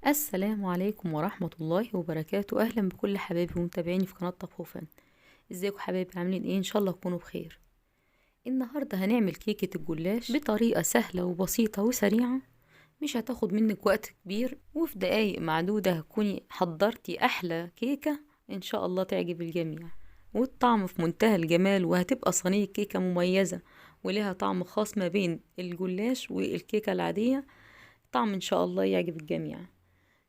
السلام عليكم ورحمة الله وبركاته. أهلا بكل حبايبي ومتابعيني في قناة طبخ وفن. ازيكم حبايبي؟ عاملين ايه؟ ان شاء الله تكونوا بخير. النهاردة هنعمل كيكة الجلاش بطريقة سهلة وبسيطة وسريعة، مش هتاخد منك وقت كبير، وفي دقايق معدودة هتكوني حضرتي أحلى كيكة ان شاء الله تعجب الجميع. والطعم في منتهى الجمال، وهتبقى صينية كيكة مميزة ولها طعم خاص ما بين الجلاش والكيكة العادية. طعم ان شاء الله يعجب الجميع.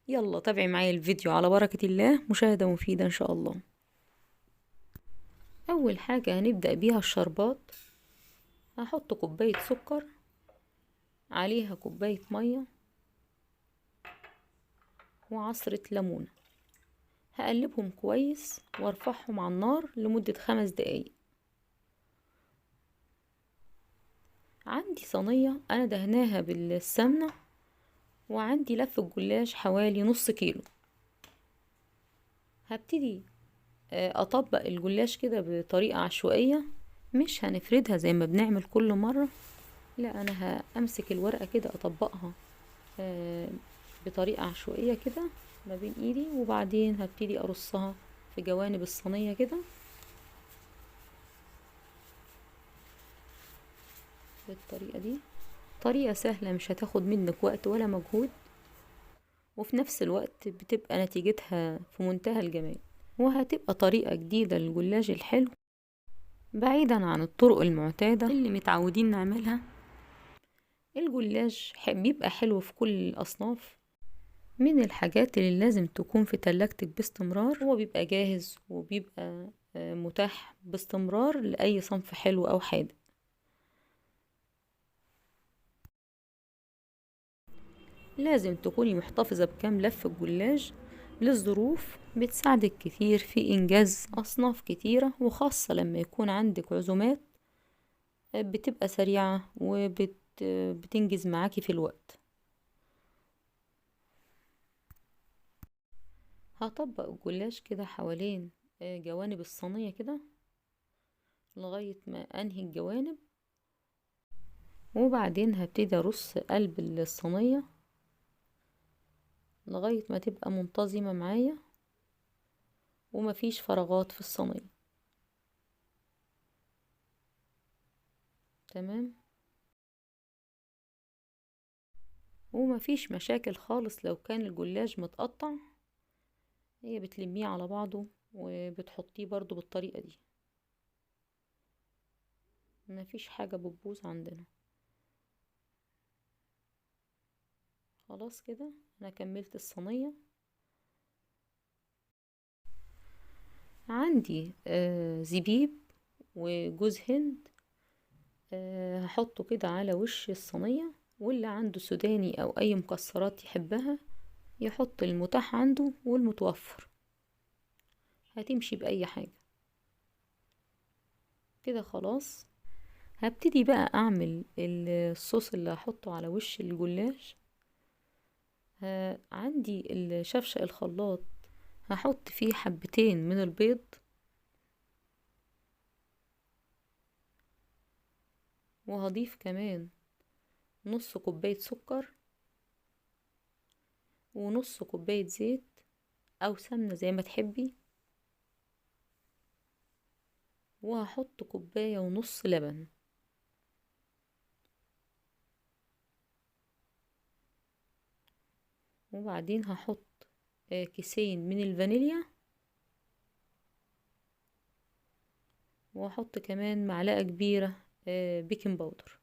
يلا تابعي معايا الفيديو على بركة الله، مشاهدة مفيدة إن شاء الله. أول حاجة هنبدأ بيها الشربات. هحط كوباية سكر، عليها كوباية مية وعصرة ليمونة. هقلبهم كويس وارفعهم على النار لمدة 5 دقايق. عندي صينية أنا دهناها بالسمنة، وعندي لف الجلاش حوالي نص كيلو. هبتدي أطبق الجلاش كده بطريقة عشوائية، مش هنفردها زي ما بنعمل كل مرة. لا، انا همسك الورقة كده اطبقها بطريقة عشوائية كده ما بين ايدي، وبعدين هبتدي ارصها في جوانب الصينية كده بالطريقة دي. طريقة سهلة مش هتاخد منك وقت ولا مجهود، وفي نفس الوقت بتبقى نتيجتها في منتهى الجمال، وهتبقى طريقة جديدة للجلاش الحلو بعيدا عن الطرق المعتادة اللي متعودين نعملها. الجلاش بيبقى حلو في كل الأصناف. من الحاجات اللي لازم تكون في تلاجتك باستمرار، هو بيبقى جاهز وبيبقى متاح باستمرار لأي صنف حلو أو حادق. لازم تكوني محتفظة بكام لفة جلاش للظروف بتساعدك كتير في إنجاز أصناف كتيرة، وخاصة لما يكون عندك عزومات بتبقى سريعة وبتنجز معاكي في الوقت. هطبق الجلاش كده حوالين جوانب الصينية كده لغاية ما أنهي الجوانب، وبعدين هبتدي ارص قلب الصينية لغاية ما تبقى منتظمة معايا ومفيش فراغات في الصينية. تمام، ومفيش مشاكل خالص لو كان الجلاش متقطع. هي بتلميه على بعضه وبتحطيه برضو بالطريقة دي، مفيش حاجة بتبوظ عندنا. خلاص كده انا كملت الصينية. عندي زبيب وجوز هند، هحطه كده على وش الصينية. واللي عنده سوداني او اي مكسرات يحبها يحط المتاح عنده والمتوفر، هتمشي بأي حاجة كده. خلاص هبتدي بقى اعمل الصوص اللي هحطه على وش الجلاش. عندي الشفشق الخلاط، هحط فيه حبتين من البيض، وهضيف كمان نص كوباية سكر ونص كوباية زيت او سمنة زي ما تحبي، وهحط كوباية ونص لبن، وبعدين هحط كيسين من الفانيليا، وهحط كمان معلقة كبيرة بيكنج باودر.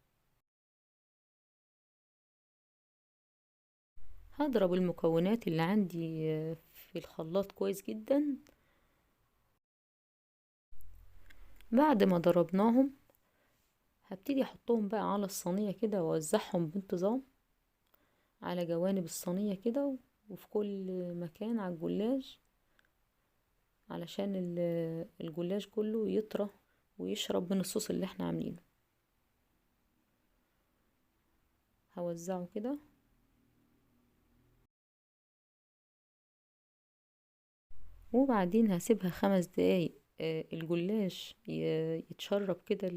هضرب المكونات اللي عندي في الخلاط كويس جدا. بعد ما ضربناهم هبتدي احطهم بقى على الصينية كده واوزعهم بانتظام على جوانب الصينية كده وفي كل مكان على الجلاش، علشان الجلاش كله يطرى ويشرب من الصوص اللي احنا عاملينه. هوزعه كده، وبعدين هسيبها 5 دقايق الجلاش يتشرب كده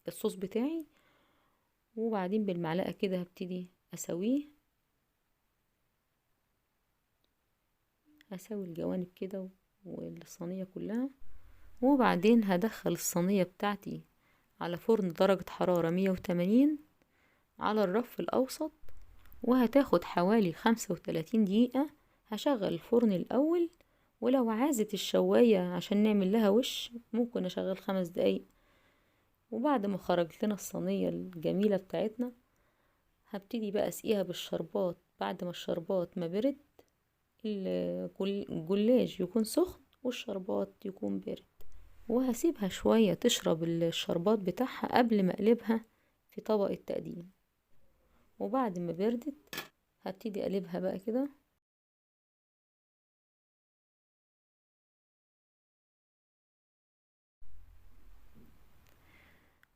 الصوص بتاعي، وبعدين بالمعلقة كده هبتدي اسويه هسوي الجوانب كده والصينية كلها، وبعدين هدخل الصينية بتاعتي على فرن درجة حرارة 180 على الرف الأوسط، وهتاخد حوالي 35 دقيقة. هشغل الفرن الأول، ولو عازت الشواية عشان نعمل لها وش ممكن أشغل 5 دقايق. وبعد ما خرجت لنا الصينية الجميلة بتاعتنا هبتدي بقى أسقيها بالشربات. بعد ما الشربات ما برد، الجلاش يكون سخن والشربات يكون بارد، وهسيبها شوية تشرب الشربات بتاعها قبل ما اقلبها في طبق التقديم. وبعد ما بردت هبتدي اقلبها بقى كده،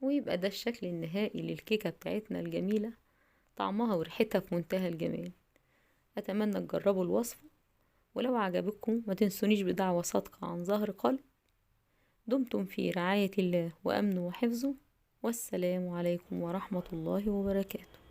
ويبقى ده الشكل النهائي للكيكة بتاعتنا الجميلة، طعمها وريحتها في منتهى الجمال. اتمنى تجربوا الوصفة، ولو عجبتكم ما تنسونيش بدعوة صادقة عن ظهر قلب. دمتم في رعاية الله وأمنه وحفظه، والسلام عليكم ورحمة الله وبركاته.